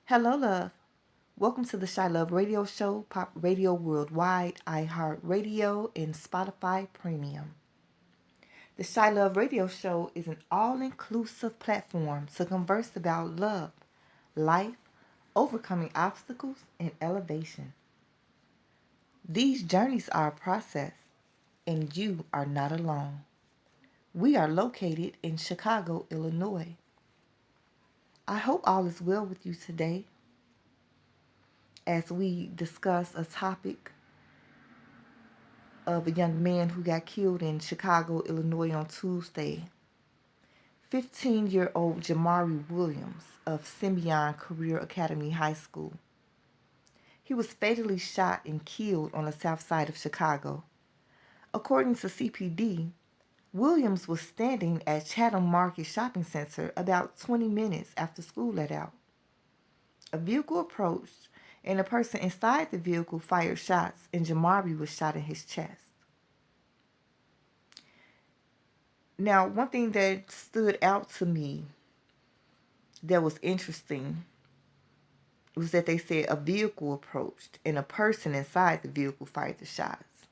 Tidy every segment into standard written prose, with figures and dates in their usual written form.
Hello, love. Welcome to the ChiLOVe Radio Show, Pop Radio Worldwide, iHeart Radio, and Spotify Premium. The ChiLOVe Radio Show is an all-inclusive platform to converse about love, life, overcoming obstacles, and elevation. These journeys are a process, and you are not alone. We are located in Chicago, Illinois. I hope all is well with you today as we discuss a topic of a young man who got killed in Chicago, Illinois on Tuesday. 15-year-old Jamari Williams of Simeon Career Academy High School. He was fatally shot and killed on the south side of Chicago. According to CPD, Williams was standing at Chatham Market Shopping Center about 20 minutes after school let out. A vehicle approached, and a person inside the vehicle fired shots, and Jamari was shot in his chest. Now, one thing that stood out to me that was interesting was that they said a vehicle approached and a person inside the vehicle fired the shots.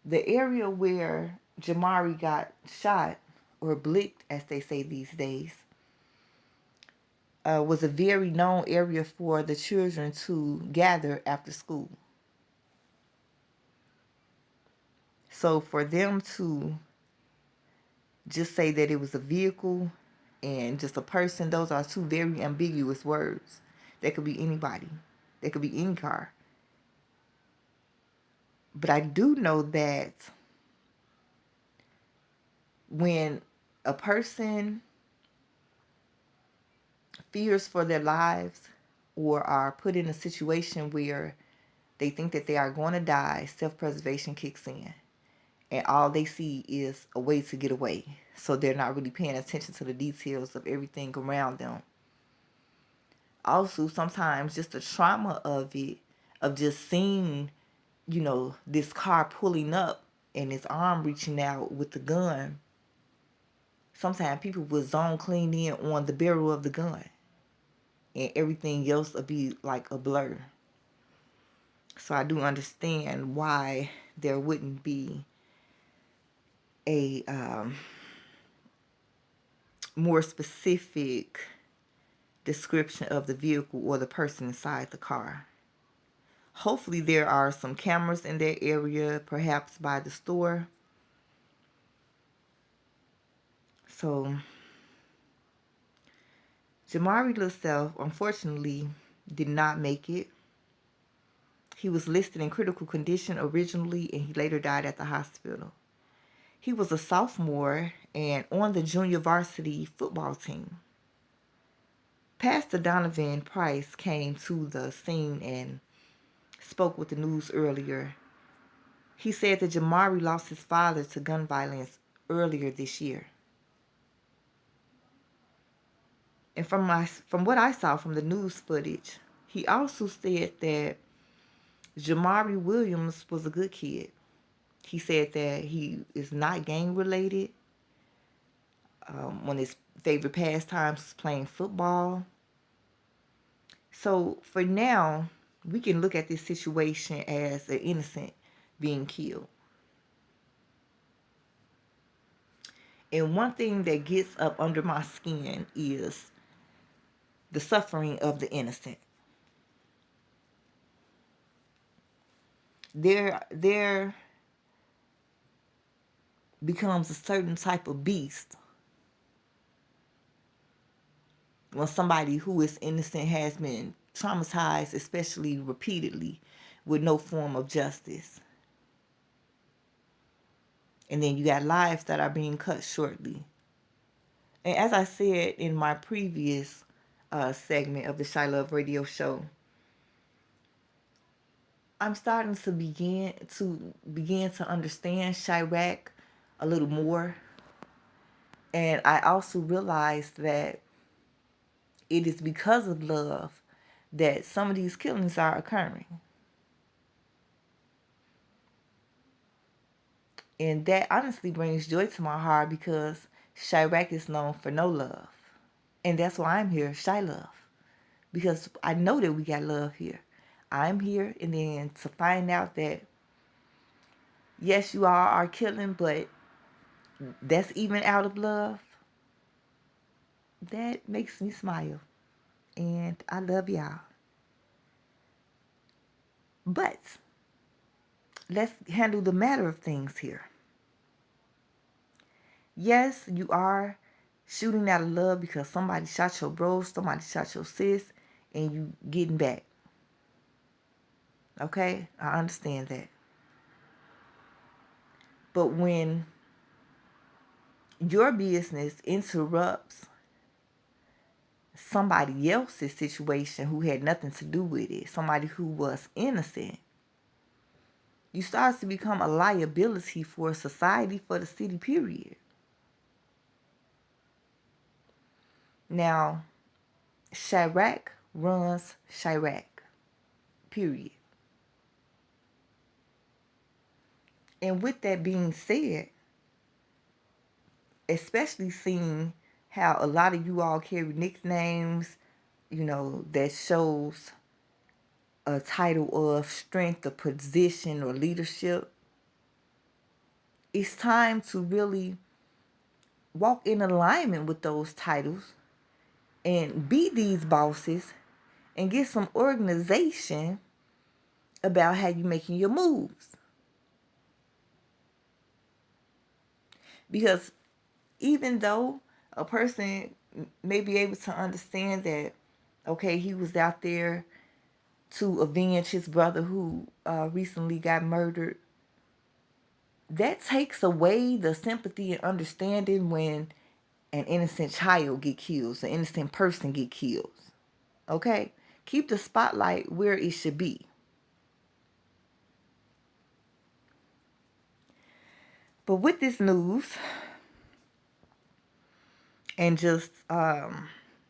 The area where Jamari got shot, or blicked as they say these days, was a very known area for the children to gather after school. So for them to just say that it was a vehicle and just a person, those are two very ambiguous words. That could be anybody. That could be any car. But I do know that when a person fears for their lives or are put in a situation where they think that they are going to die, self-preservation kicks in. And all they see is a way to get away. So they're not really paying attention to the details of everything around them. Also, sometimes just the trauma of it, of just seeing, this car pulling up and his arm reaching out with the gun. Sometimes people will zone clean in on the barrel of the gun. And everything else will be like a blur. So I do understand why there wouldn't be a more specific description of the vehicle or the person inside the car. Hopefully there are some cameras in that area, perhaps by the store. So Jamari LaSelf, unfortunately, did not make it. He was listed in critical condition originally, and he later died at the hospital. He was a sophomore and on the junior varsity football team. Pastor Donovan Price came to the scene and spoke with the news earlier. He said that Jamari lost his father to gun violence earlier this year. And from what I saw from the news footage, he also said that Jamari Williams was a good kid. He said that he is not gang related. One of his favorite pastimes is playing football. So for now, we can look at this situation as an innocent being killed. And one thing that gets up under my skin is the suffering of the innocent. There becomes a certain type of beast when somebody who is innocent has been traumatized, especially repeatedly, with no form of justice. And then you got lives that are being cut shortly. And as I said in my previous segment of the ChiLOVe Radio Show, I'm starting to begin to understand Chiraq a little more. And I also realized that it is because of love that some of these killings are occurring. And that honestly brings joy to my heart because Chiraq is known for no love. And that's why I'm here, ChiLOVe. because I know that we got love here. I'm here, and then to find out that, yes, you all are killing, but that's even out of love, that makes me smile. And I love y'all. But let's handle the matter of things here. Yes, you are shooting out of love because somebody shot your bro, somebody shot your sis, and you getting back. Okay? I understand that. But when your business interrupts somebody else's situation who had nothing to do with it, somebody who was innocent, you start to become a liability for society, for the city, period. Now, Chiraq runs Chiraq, period. And with that being said, especially seeing how a lot of you all carry nicknames, that shows a title of strength, a position, or leadership, it's time to really walk in alignment with those titles and be these bosses and get some organization about how you're making your moves. Because even though a person may be able to understand that, okay, he was out there to avenge his brother who recently got murdered, that takes away the sympathy and understanding when an innocent child get killed, an innocent person get killed. Okay? Keep the spotlight where it should be. But with this news and just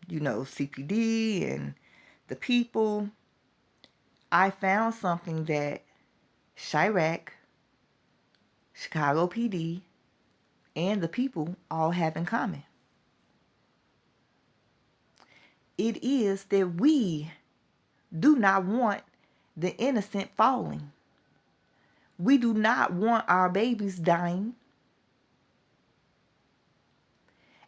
CPD and the people, I found something that Chiraq, Chicago PD, and the people all have in common. It is that we do not want the innocent falling. We do not want our babies dying.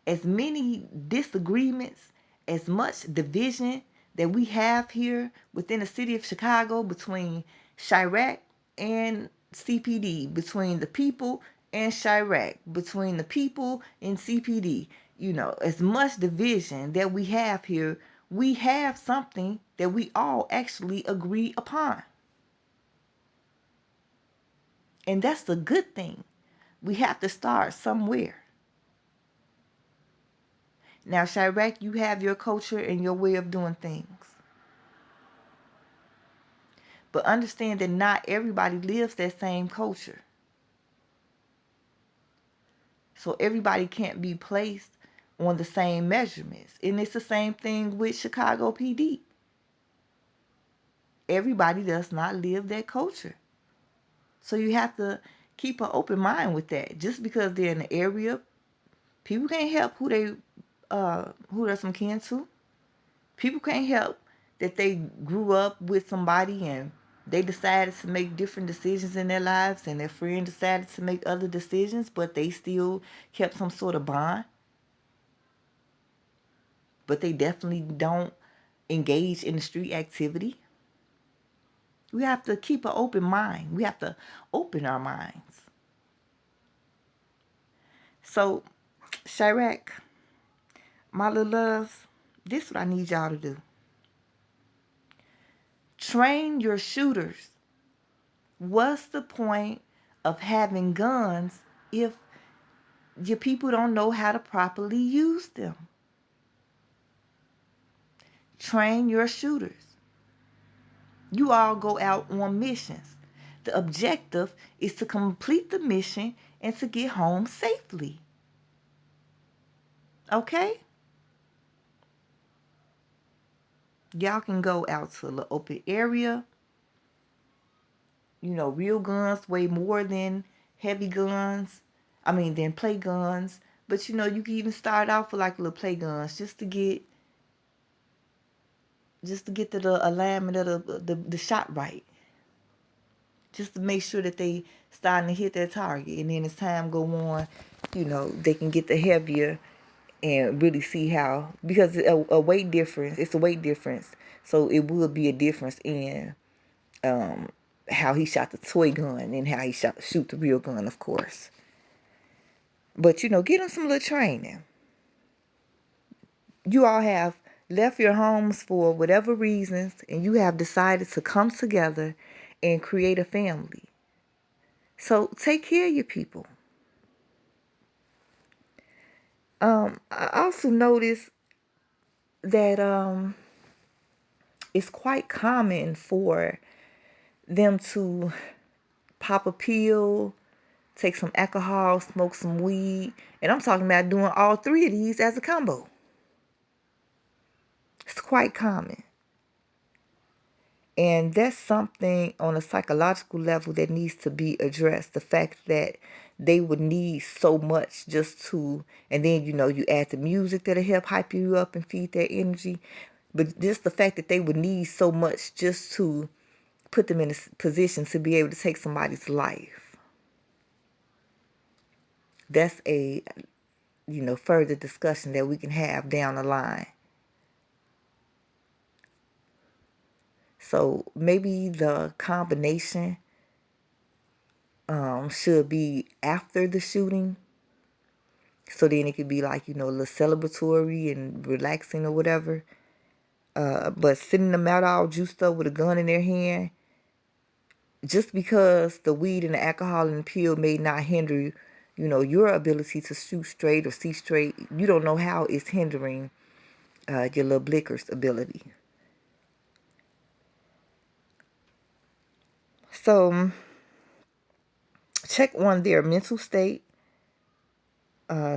As many disagreements, as much division that we have here within the city of Chicago between Chiraq and CPD, between the people and Chiraq, between the people and CPD, as much division that we have here, we have something that we all actually agree upon. And that's the good thing. We have to start somewhere. Now, Chiraq, you have your culture and your way of doing things. But understand that not everybody lives that same culture. So everybody can't be placed on the same measurements. And it's the same thing with Chicago PD. Everybody does not live that culture. So you have to keep an open mind with that. Just because they're in the area, people can't help who they're some kin to. People can't help that they grew up with somebody and they decided to make different decisions in their lives and their friend decided to make other decisions, but they still kept some sort of bond. But they definitely don't engage in the street activity. We have to keep an open mind. We have to open our minds. So, Chiraq, my little loves, this is what I need y'all to do. Train your shooters. What's the point of having guns if your people don't know how to properly use them? Train your shooters. You all go out on missions. The objective is to complete the mission and to get home safely. Okay? Y'all can go out to the open area. Real guns weigh more than heavy guns. Than play guns. But you can even start off with like little play guns just to get just to get the alignment of the shot right. Just to make sure that they starting to hit their target. And then as time go on, they can get the heavier and really see how, because a weight difference, it's a weight difference. So it will be a difference in how he shot the toy gun and how he shoot the real gun, of course. But, get him some little training. You all have left your homes for whatever reasons, and you have decided to come together and create a family. So take care of your people. I also noticed that it's quite common for them to pop a pill, take some alcohol, smoke some weed. And I'm talking about doing all three of these as a combo. It's quite common. And that's something on a psychological level that needs to be addressed. The fact that they would need so much just to, and then, you add the music that'll help hype you up and feed that energy. But just the fact that they would need so much just to put them in a position to be able to take somebody's life. That's a, further discussion that we can have down the line. So maybe the combination should be after the shooting. So then it could be like, a little celebratory and relaxing or whatever. But sending them out all juiced up with a gun in their hand, just because the weed and the alcohol and the pill may not hinder, your ability to shoot straight or see straight, you don't know how it's hindering your little blicker's ability. So check on their mental state.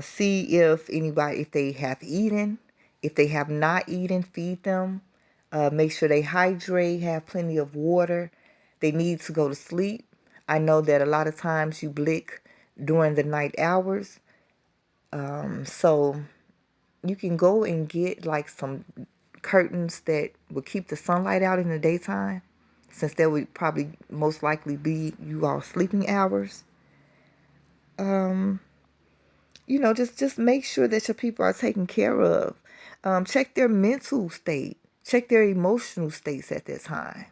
See if they have eaten. If they have not eaten, feed them. Make sure they hydrate, have plenty of water. They need to go to sleep. I know that a lot of times you blick during the night hours. So you can go and get like some curtains that will keep the sunlight out in the daytime, since that would probably most likely be you all sleeping hours. Just make sure that your people are taken care of. Check their mental state. Check their emotional states at that time.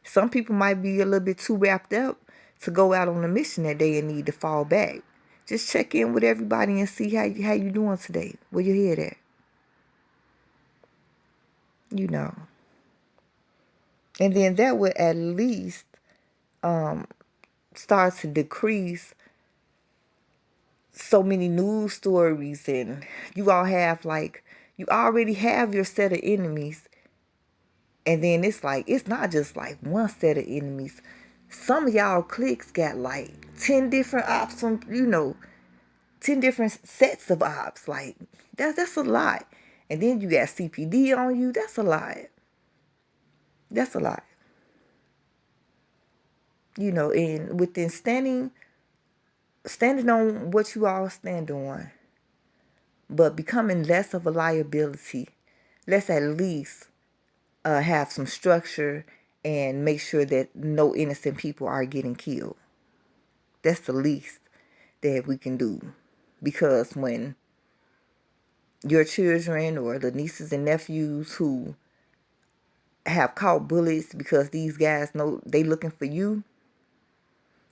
Some people might be a little bit too wrapped up to go out on a mission that day and need to fall back. Just check in with everybody and see how you doing today. Where your head at? And then that would at least start to decrease so many news stories, and you already have your set of enemies. And then it's not just like one set of enemies. Some of y'all cliques got like 10 different ops from, 10 different sets of ops. Like, that's a lot. And then you got CPD on you. That's a lot. That's a lot. And within standing on what you all stand on, but becoming less of a liability, let's at least have some structure and make sure that no innocent people are getting killed. That's the least that we can do. Because when your children or the nieces and nephews who have caught bullets because these guys know they looking for you,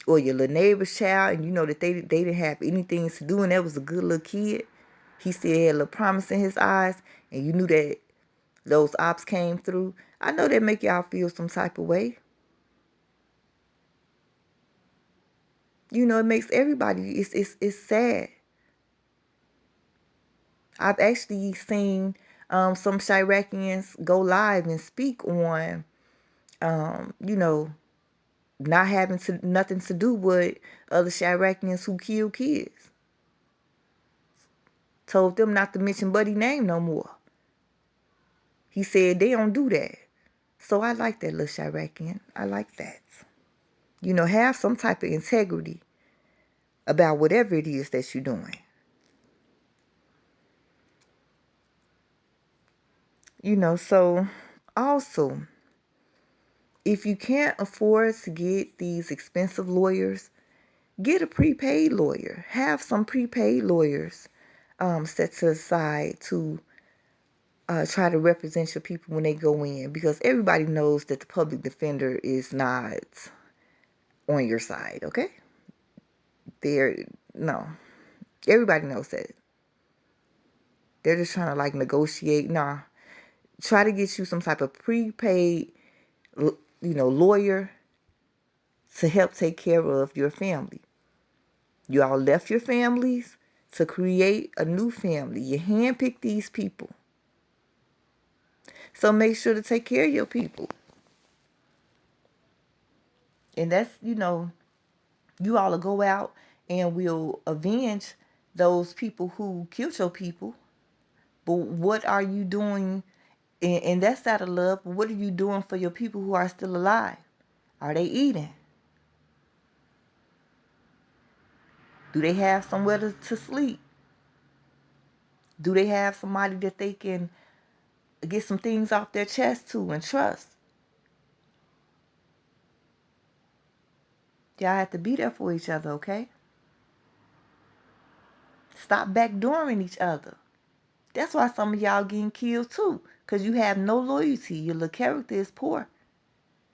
or your little neighbor's child, and you know that they didn't have anything to do, and that was a good little kid, he still had a little promise in his eyes, and you knew that those ops came through, I know that make y'all feel some type of way. It makes everybody, it's sad. I've actually seen some Chiracians go live and speak on, not having nothing to do with other Chiracians who kill kids. Told them not to mention Buddy's name no more. He said they don't do that. So I like that little Chiracian. I like that. Have some type of integrity about whatever it is that you're doing. So also, if you can't afford to get these expensive lawyers, get a prepaid lawyer. Have some prepaid lawyers set to the side to try to represent your people when they go in, because everybody knows that the public defender is not on your side, okay? No. Everybody knows that. They're just trying to negotiate. Nah. Try to get you some type of prepaid, lawyer to help take care of your family. You all left your families to create a new family. You handpicked these people. So make sure to take care of your people. And that's, you all will go out and will avenge those people who killed your people. But what are you doing? And that's out of love. But what are you doing for your people who are still alive? Are they eating? Do they have somewhere to sleep? Do they have somebody that they can get some things off their chest to and trust? Y'all have to be there for each other, okay? Stop backdooring each other. That's why some of y'all getting killed too. Because you have no loyalty. Your little character is poor.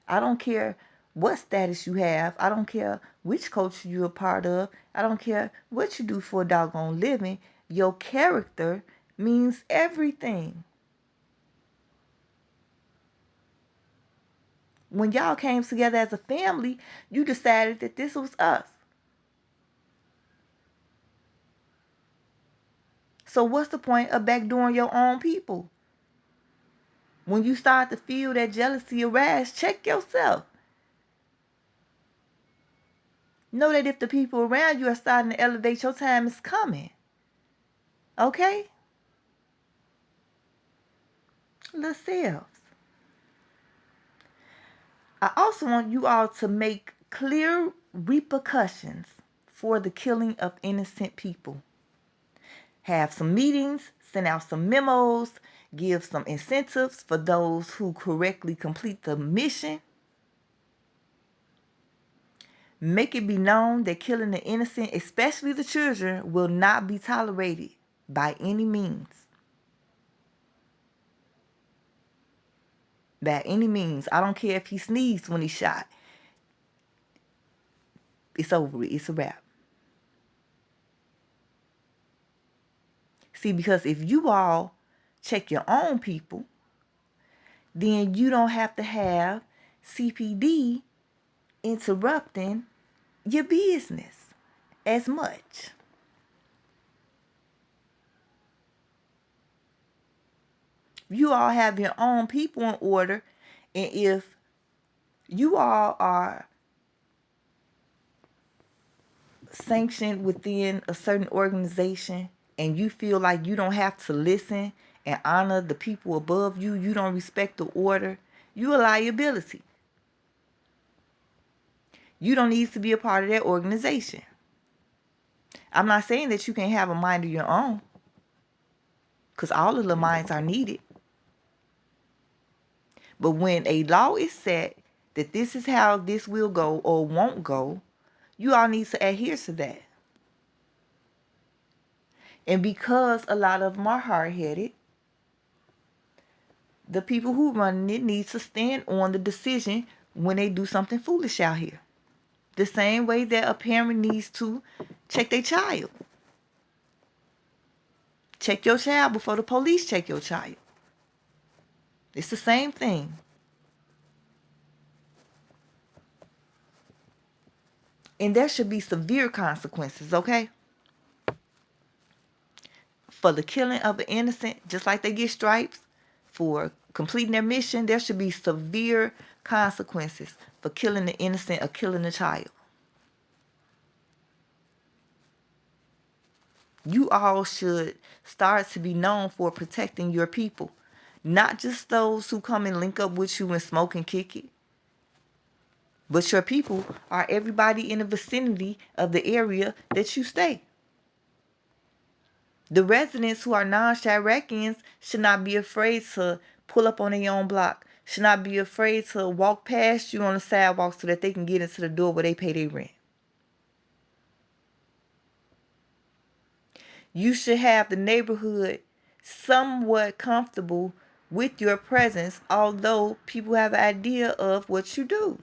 I don't care what status you have. I don't care which culture you're a part of. I don't care what you do for a doggone living. Your character means everything. When y'all came together as a family, you decided that this was us. So what's the point of backdooring your own people? When you start to feel that jealousy arise, check yourself. Know that if the people around you are starting to elevate, your time is coming. Okay? Little selves. I also want you all to make clear repercussions for the killing of innocent people. Have some meetings, send out some memos, give some incentives for those who correctly complete the mission. Make it be known that killing the innocent, especially the children, will not be tolerated by any means. By any means. I don't care if he sneezed when he shot. It's over. It's a wrap. See, because if you all check your own people, then you don't have to have CPD interrupting your business as much. You all have your own people in order, and if you all are sanctioned within a certain organization and you feel like you don't have to listen and honor the people above you, you don't respect the order, you a liability. You don't need to be a part of that organization. I'm not saying that you can't have a mind of your own, because all of the minds are needed. But when a law is set that this is how this will go or won't go, you all need to adhere to that. And because a lot of them are hard-headed, the people who run it need to stand on the decision when they do something foolish out here. The same way that a parent needs to check their child. Check your child before the police check your child. It's the same thing. And there should be severe consequences, okay? For the killing of an innocent, just like they get stripes for completing their mission, there should be severe consequences for killing the innocent or killing a child. You all should start to be known for protecting your people. Not just those who come and link up with you and smoke and kick it. But your people are everybody in the vicinity of the area that you stay. The residents who are non-Chiracians should not be afraid to pull up on their own block, should not be afraid to walk past you on the sidewalk so that they can get into the door where they pay their rent. You should have the neighborhood somewhat comfortable with your presence, although people have an idea of what you do.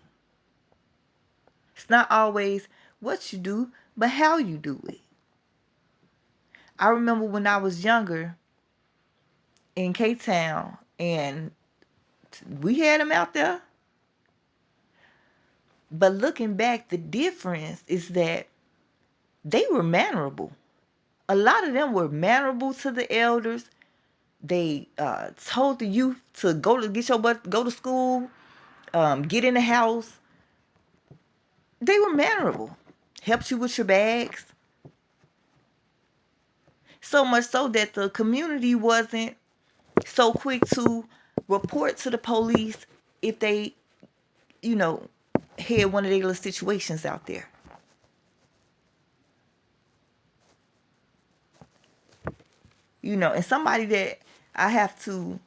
It's not always what you do, but how you do it. I remember when I was younger in K-Town, and we had them out there. But looking back, the difference is that they were mannerable. A lot of them were mannerable to the elders. They told the youth to get your butt, go to school, get in the house. They were mannerable. Helped you with your bags. So much so that the community wasn't so quick to report to the police if they, had one of their little situations out there. And somebody that I have to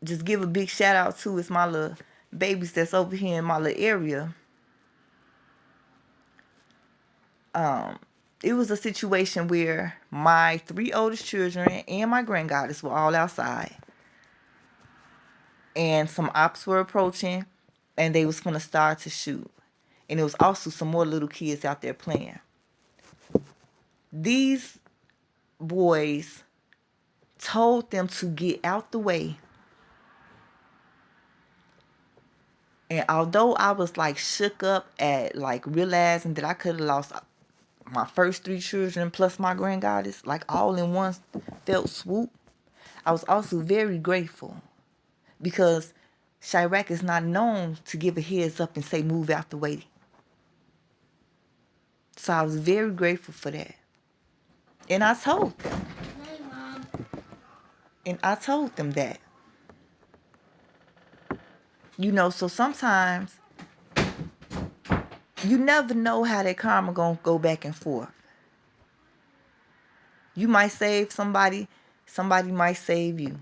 just give a big shout out to is my little babies that's over here in my little area. It was a situation where my 3 oldest children and my granddaughters were all outside. And some ops were approaching, and they was going to start to shoot. And there was also some more little kids out there playing. These boys told them to get out the way. And although I was shook up at realizing that I could have lost my first 3 children plus my granddaughters, all in one felt swoop, I was also very grateful because Chiraq is not known to give a heads up and say move out the way. So I was very grateful for that. And I told them. Hey, Mom. And I told them that. So sometimes you never know how that karma gonna go back and forth. You might save somebody might save you.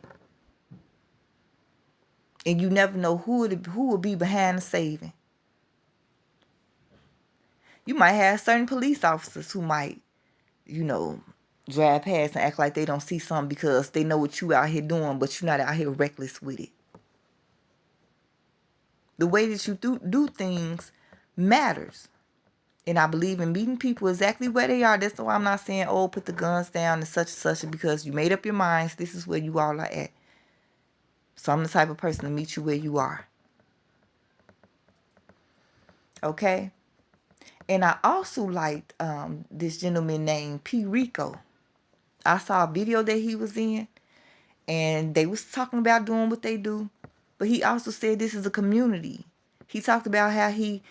And you never know who will be behind the saving. You might have certain police officers who might, drive past and act like they don't see something because they know what you out here doing, but you're not out here reckless with it. The way that you do things matters. And I believe in meeting people exactly where they are. That's why I'm not saying, put the guns down and such, because you made up your minds. This is where you all are at. So I'm the type of person to meet you where you are. Okay? And I also liked this gentleman named P. Rico. I saw a video that he was in, and they was talking about doing what they do. But he also said this is a community. He talked about how he,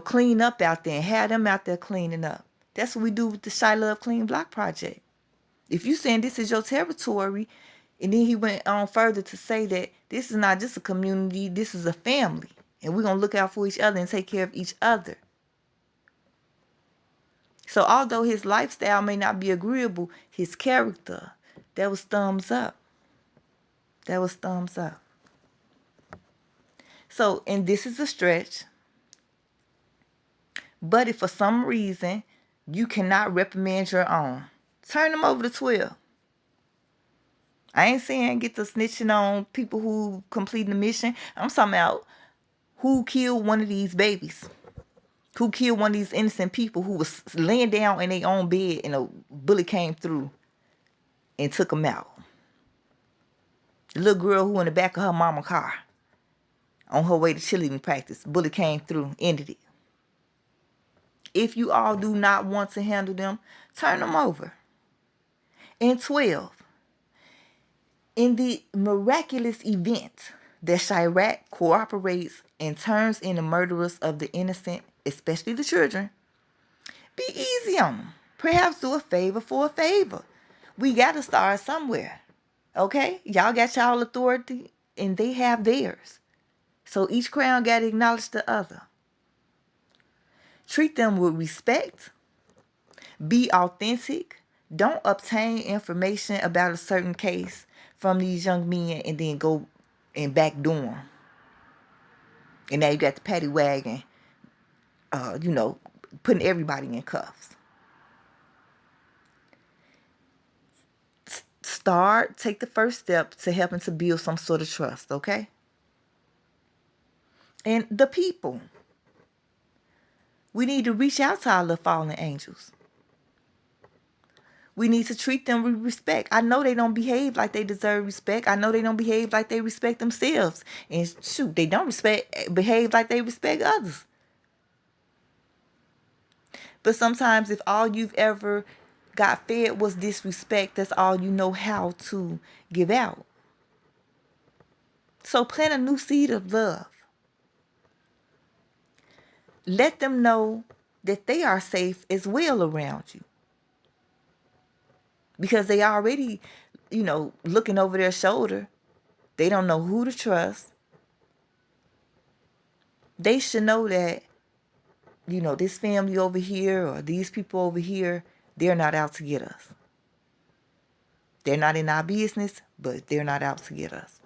clean up out there and had them out there cleaning up. That's what we do with the ChiLOVe Clean Block Project. If you saying this is your territory, and then he went on further to say that this is not just a community, this is a family. And we're going to look out for each other and take care of each other. So although his lifestyle may not be agreeable, his character, that was thumbs up. That was thumbs up. So, and this is a stretch, but if for some reason you cannot reprimand your own, turn them over to 12. I ain't saying get to snitching on people who completing the mission. I'm talking about who killed one of these babies. Who killed one of these innocent people who was laying down in their own bed and a bullet came through and took them out. The little girl who in the back of her mama's car on her way to cheerleading practice, bullet came through, ended it. If you all do not want to handle them, turn them over. And 12, in the miraculous event that Chiraq cooperates and turns in the murderers of the innocent, especially the children, be easy on them. Perhaps do a favor for a favor. We got to start somewhere. Okay? Y'all got y'all authority and they have theirs. So each crown got to acknowledge the other. Treat them with respect. Be authentic. Don't obtain information about a certain case from these young men and then go and backdoor them. And now you got the paddy wagon, putting everybody in cuffs. Take the first step to helping to build some sort of trust, okay? And the people. We need to reach out to our little fallen angels. We need to treat them with respect. I know they don't behave like they deserve respect. I know they don't behave like they respect themselves. And shoot, they don't behave like they respect others. But sometimes if all you've ever got fed was disrespect, that's all you know how to give out. So plant a new seed of love. Let them know that they are safe as well around you. Because they already, looking over their shoulder. They don't know who to trust. They should know that, this family over here or these people over here, they're not out to get us. They're not in our business, but they're not out to get us.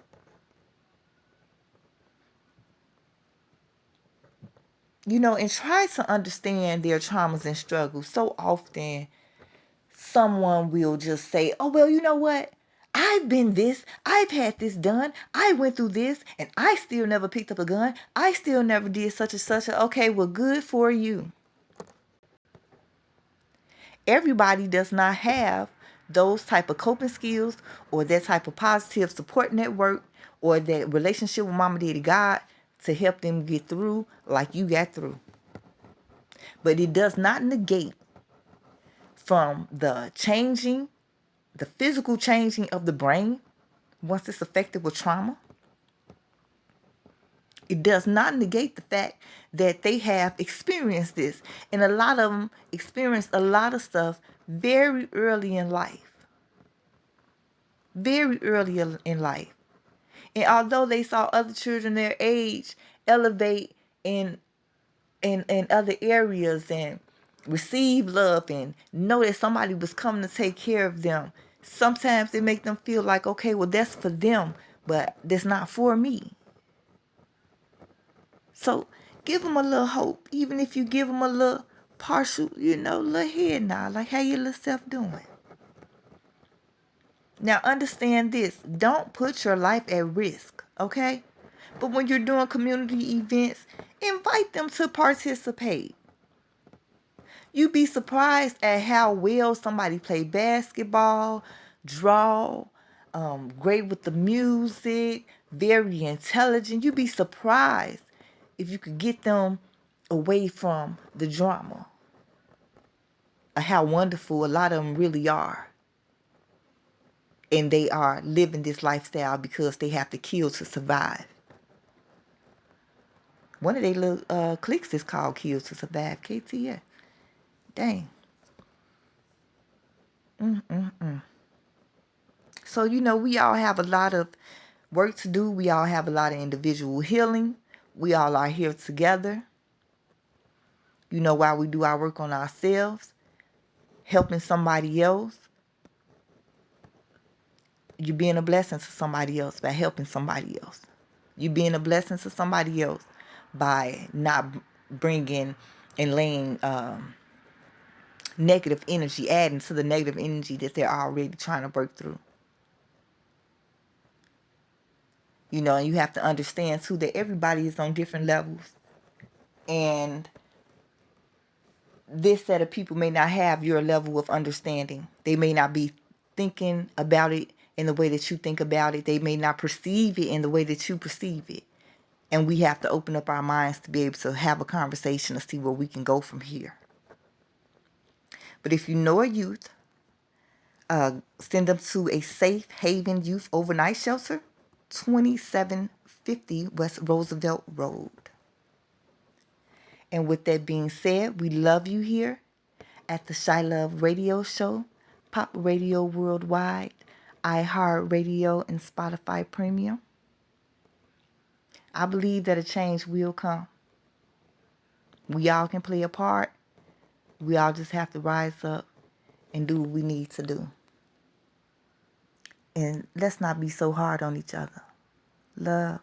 And try to understand their traumas and struggles. So often, someone will just say, oh, well, you know what? I've been this. I've had this done. I went through this and I still never picked up a gun. I still never did such and such. Okay, well, good for you. Everybody does not have those type of coping skills or that type of positive support network or that relationship with Mama, Daddy, God to help them get through like you got through. But it does not negate from the physical changing of the brain once it's affected with trauma. It does not negate the fact that they have experienced this. And a lot of them experienced a lot of stuff very early in life. Very early in life. And although they saw other children their age elevate in other areas and receive love and know that somebody was coming to take care of them, sometimes it make them feel like, okay, well, that's for them, but that's not for me. So give them a little hope, even if you give them a little partial, little head nod, like how your little self doing. Now understand this, don't put your life at risk, okay? But when you're doing community events, invite them to participate. You'd be surprised at how well somebody play basketball, draw, great with the music, very intelligent. You'd be surprised if you could get them away from the drama. How wonderful a lot of them really are. And they are living this lifestyle because they have to kill to survive. One of their little cliques is called Kill to Survive, KTS. Dang. So, we all have a lot of work to do. We all have a lot of individual healing. We all are here together. While we do our work on ourselves, helping somebody else. You're being a blessing to somebody else by helping somebody else. You're being a blessing to somebody else by not bringing and laying negative energy, adding to the negative energy that they're already trying to work through. And you have to understand too that everybody is on different levels. And this set of people may not have your level of understanding. They may not be thinking about it in the way that you think about it. They may not perceive it in the way that you perceive it. And we have to open up our minds to be able to have a conversation to see where we can go from here. But if you know a youth, send them to a Safe Haven Youth Overnight Shelter, 2750 West Roosevelt Road. And with that being said, we love you here at the ChiLOVe Radio Show, Pop Radio Worldwide, iHeartRadio, and Spotify Premium. I believe that a change will come. We all can play a part. We all just have to rise up and do what we need to do. And let's not be so hard on each other. Love.